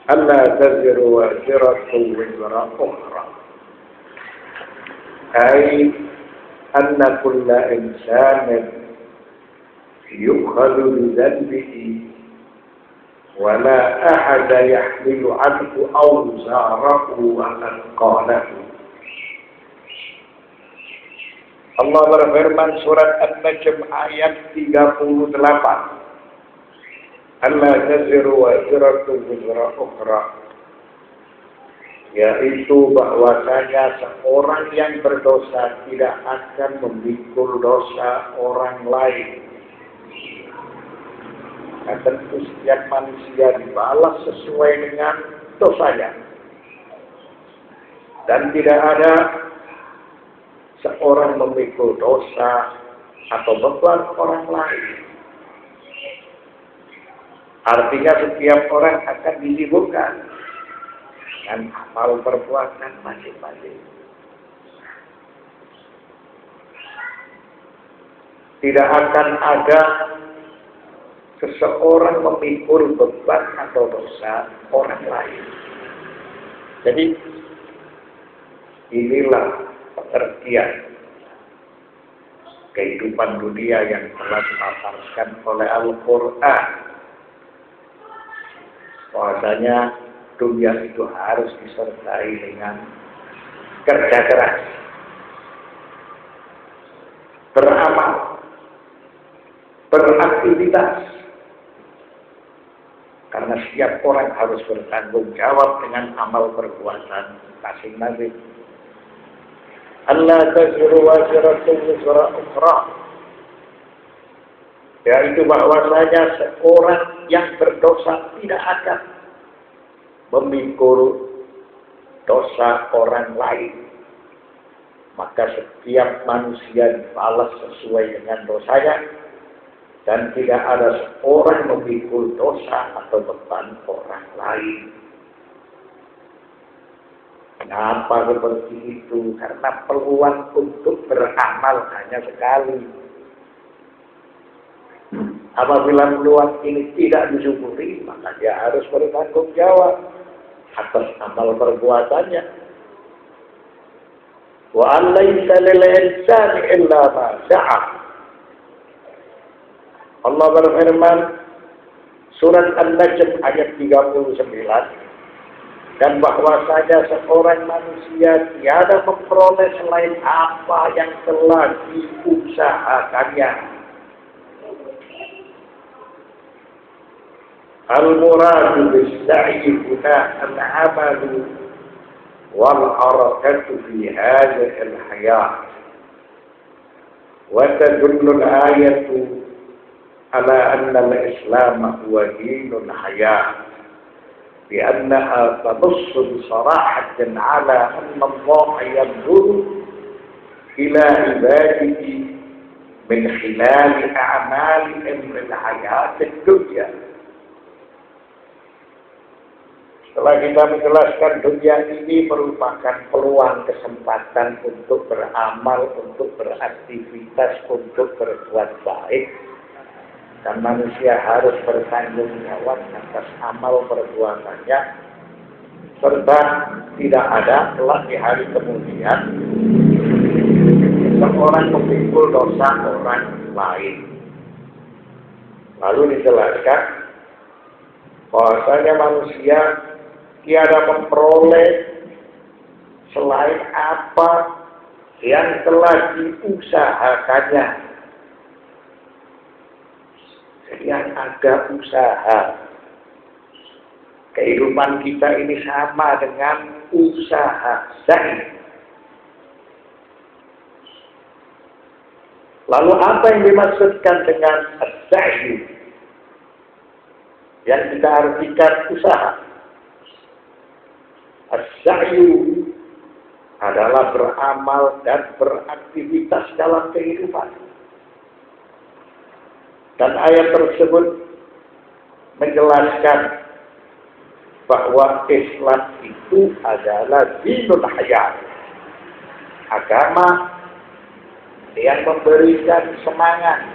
alla taziru waziratun wizra ukhra. Ay anna kulla insanin yukhadu bidhanbihi wa la ahada yahmilu anhu awzarahu wa athqalahu. Allah berfirman surat An-Najm ayat 38. Alla taziru waziratun wizra ukhra, yaitu bahwasanya seorang yang berdosa tidak akan memikul dosa orang lain. Dan tentu setiap manusia dibalas sesuai dengan dosanya. Dan tidak ada seorang memikul dosa atau beban orang lain. Artinya setiap orang akan disibukkan dengan amal perbuatan masing-masing. Tidak akan ada seseorang memikul beban atau dosa orang lain. Jadi inilah pengertian kehidupan dunia yang telah dipaparkan oleh Al-Quran. Bahwasanya dunia itu harus disertai dengan kerja keras, beramal, beraktivitas. Karena setiap orang harus bertanggung jawab dengan amal perbuatan masing-masing. Alla taziru waziratun wizra ukhra, yaitu bahwasanya seorang yang berdosa tidak akan memikul dosa orang lain. Maka setiap manusia dibalas sesuai dengan dosanya, dan tidak ada seorang memikul dosa atau beban orang lain. Kenapa seperti itu? Karena peluang untuk beramal hanya sekali. Apabila peluang ini tidak disyukuri, maka dia harus bertanggung jawab atas amal perbuatannya. Wa an laysa lil insani illa ma sa'a. Allah berfirman surat An-Najm ayat 39, dan bahwasanya seorang manusia tiada memperoleh selain apa yang telah diusahakannya. Al-muradu bis-sa'yi huna al-amalu wal-harakatu fi hadhihi al-hayat. Wa tadullu al-ayatu ala anna al-islam huwa dinul hayat. لأنها تنص بصراحة على أن الله ينظر إلى عباده من خلال أعمالهم في الحياة الدنيا. Setelah kita menjelaskan dunia ini merupakan peluang kesempatan untuk beramal, untuk beraktivitas, untuk berbuat baik. Dan manusia harus bertanggung jawab atas amal perbuatannya, serta tidak ada kelak di hari kemudian seorang memikul dosa orang lain. Lalu dijelaskan bahwasanya manusia tiada memperoleh selain apa yang telah diusahakannya. Yang ada usaha. Kehidupan kita ini sama dengan usaha sa'i. Lalu apa yang dimaksudkan dengan sa'i? Yang kita artikan usaha. As-sa'yu adalah beramal dan beraktivitas dalam kehidupan. Dan ayat tersebut menjelaskan bahwa Islam itu adalah dinul hayat, agama yang memberikan semangat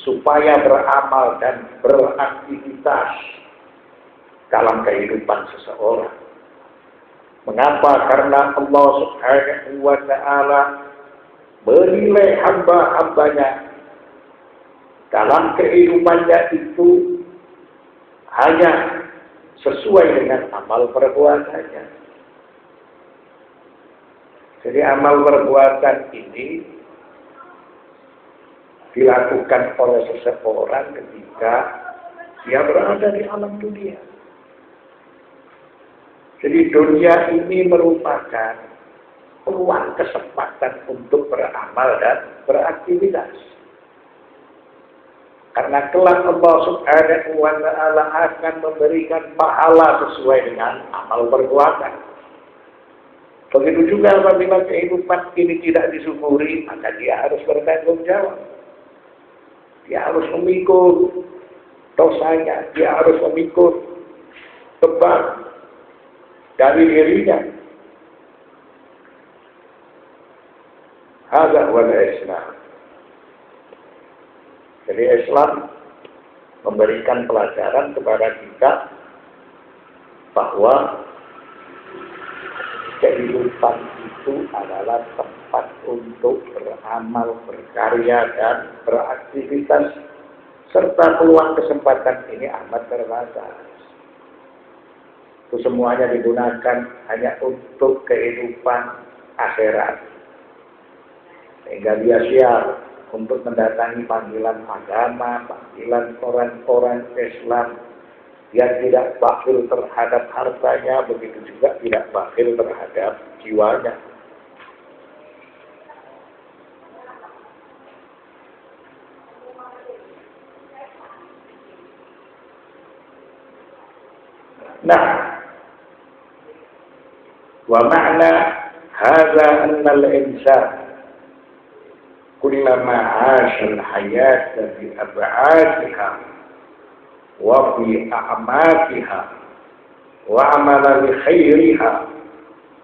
supaya beramal dan beraktivitas dalam kehidupan seseorang. Mengapa? Karena Allah Subhanahu wa ta'ala menilai hamba-hambanya dalam kehidupannya itu hanya sesuai dengan amal perbuatannya. Jadi amal perbuatan ini dilakukan oleh seseorang ketika dia berada di alam dunia. Jadi dunia ini merupakan peluang kesempatan untuk beramal dan beraktivitas. Karena kelak Allah Subhanahu wa ta'ala akan memberikan pahala sesuai dengan amal perbuatan. Begitu juga apabila kehidupan ini tidak disyukuri, maka dia harus bertanggung jawab. Dia harus memikul dosanya, dia harus memikul beban dari dirinya. Hadza huwa al-Islam. Jadi Islam memberikan pelajaran kepada kita bahwa kehidupan itu adalah tempat untuk beramal, berkarya, dan beraktivitas, serta peluang kesempatan ini amat terbatas. Itu semuanya digunakan hanya untuk kehidupan akhirat. Sehingga dia siap untuk mendatangi panggilan agama, panggilan orang-orang Islam. Dia tidak bakhil terhadap hartanya, begitu juga tidak bakhil terhadap jiwanya. Nah, wa ma'na hadza anna al-insan kullama 'asha al-hayata bi ab'adiha wa fi a'maqiha wa 'amala bi khairiha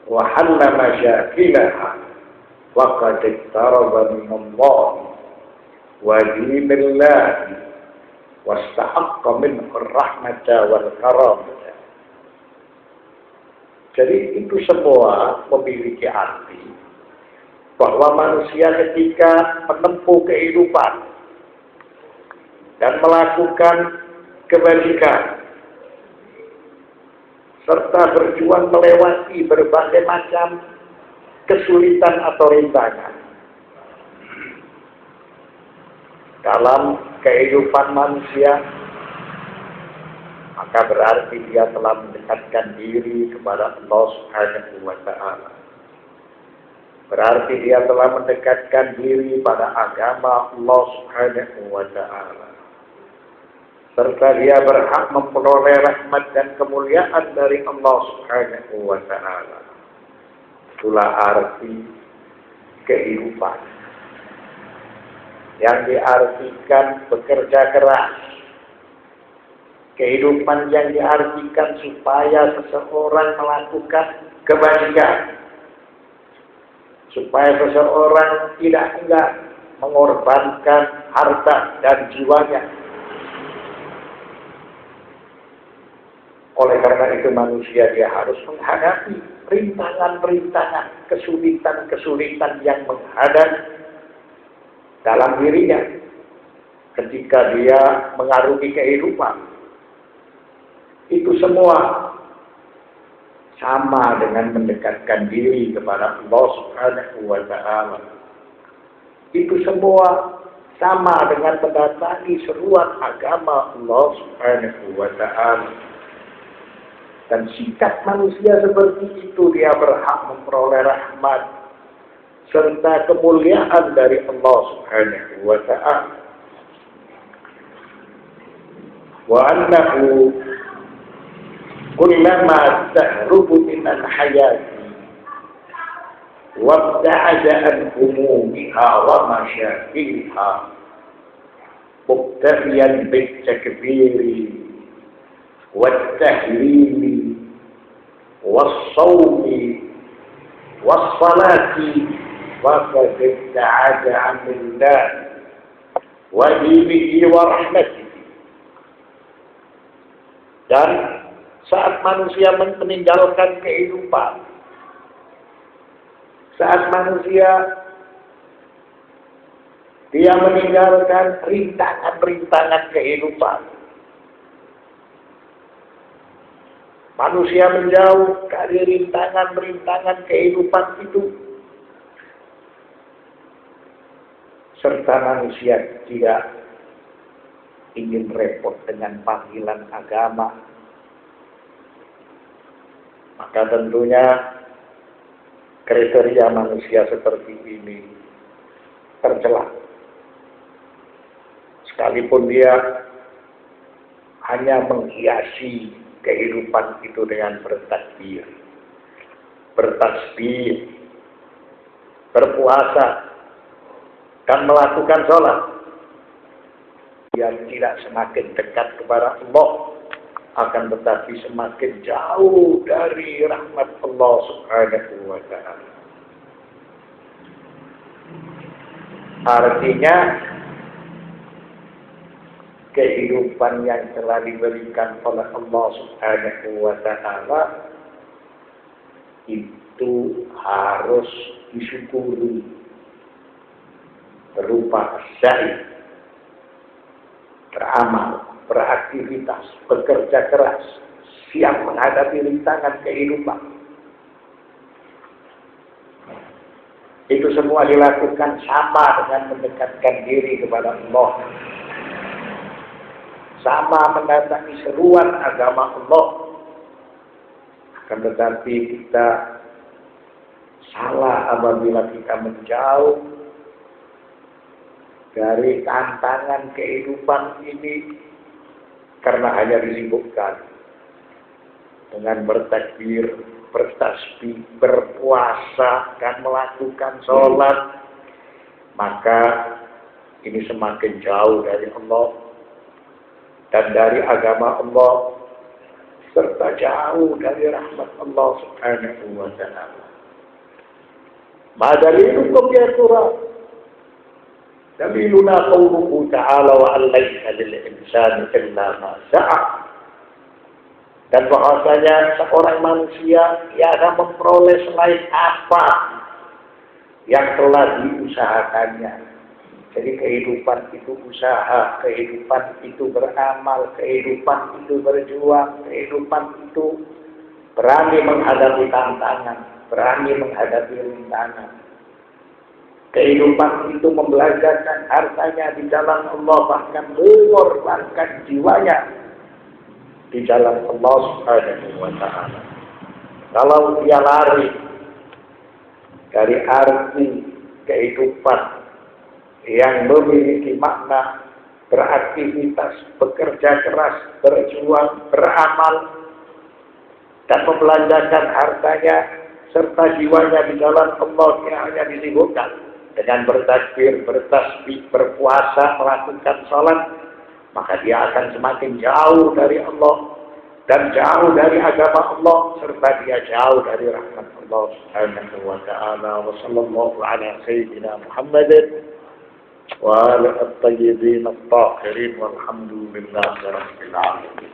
wa halla masyakilaha wa qad iqtaraba min Allah wa dinillah wa istahaqqa minhu ar-rahmata wal karamah. Jadi itu semua memiliki arti bahwa manusia ketika menempuh kehidupan dan melakukan kebajikan serta berjuang melewati berbagai macam kesulitan atau rintangan dalam kehidupan manusia, maka berarti dia telah mendekatkan diri kepada Allah Subhanahu wa ta'ala. Berarti dia telah mendekatkan diri pada agama Allah Subhanahu wa ta'ala. Serta dia berhak memperoleh rahmat dan kemuliaan dari Allah Subhanahu wa ta'ala. Itulah arti kehidupan yang diartikan bekerja keras. Kehidupan yang diartikan supaya seseorang melakukan kebajikan, supaya seseorang tidak enggan mengorbankan harta dan jiwanya. Oleh karena itu manusia dia harus menghadapi rintangan-rintangan, kesulitan-kesulitan yang menghadang dalam dirinya ketika dia mengarungi kehidupan. Itu semua sama dengan mendekatkan diri kepada Allah Subhanahu wa ta'ala. Itu semua sama dengan mendatangi seruan agama Allah Subhanahu wa ta'ala. Dan sikap manusia seperti itu, dia berhak memperoleh rahmat serta kemuliaan dari Allah Subhanahu wa ta'ala. Wa annahu kullama tahrubu minal hayati wabta'ada an humumiha wa masyakilha mubtaghiyan bitakbiri wattahlili wassawmi wassalati wa qad ibta'ada 'anillah wa dinihi wa rahmatihi. Dan saat manusia meninggalkan kehidupan, saat manusia dia meninggalkan rintangan-rintangan kehidupan, manusia menjauh dari rintangan-rintangan kehidupan itu, serta manusia tidak ingin repot dengan panggilan agama, maka tentunya kriteria manusia seperti ini tercela. Sekalipun dia hanya menghiasi kehidupan itu dengan bertakbir, bertasbih, berpuasa, dan melakukan sholat, yang tidak semakin dekat kepada Allah, akan tetapi semakin jauh dari rahmat Allah Subhanahu wa ta'ala. Artinya kehidupan yang telah diberikan oleh Allah Subhanahu wa ta'ala itu harus disyukuri berupa syahid, beramal, beraktivitas, bekerja keras, siap menghadapi rintangan kehidupan. Itu semua dilakukan sama dengan mendekatkan diri kepada Allah, sama mendatangi seruan agama Allah. Akan tetapi kita salah apabila kita menjauh dari tantangan kehidupan ini karena hanya disibukkan dengan bertakbir, bertasbih, berpuasa, dan melakukan sholat, maka ini semakin jauh dari Allah dan dari agama Allah, serta jauh dari rahmat Allah Subhanahu wa ta'ala. Madalilukum ya Turab, daliluna qawluhu ta'ala wa allaysa lil insani illa ma sa'a. Dan bahwasanya seorang manusia tiada memperoleh selain apa yang telah diusahakannya. Jadi kehidupan itu usaha, kehidupan itu beramal, kehidupan itu berjuang, kehidupan itu berani menghadapi tantangan, berani menghadapi rintangan. Kehidupan itu membelanjakan hartanya di jalan Allah, bahkan mengorbankan jiwanya di jalan Allah Subhanahu wa ta'ala. Kalau dia lari dari arti kehidupan yang memiliki makna beraktivitas, bekerja keras, berjuang, beramal, dan membelanjakan hartanya serta jiwanya di jalan Allah yang hanya disibukkan dengan bertakbir, bertasbih, berpuasa, melakukan sholat, maka dia akan semakin jauh dari Allah dan jauh dari agama Allah, serta dia jauh dari rahmat Allah Subhanahu wa ta'ala. Wa sallallahu ala sayyidina Muhammadin wa ala at-tayyibin at-tahirin walhamdulillahi rabbil alamin.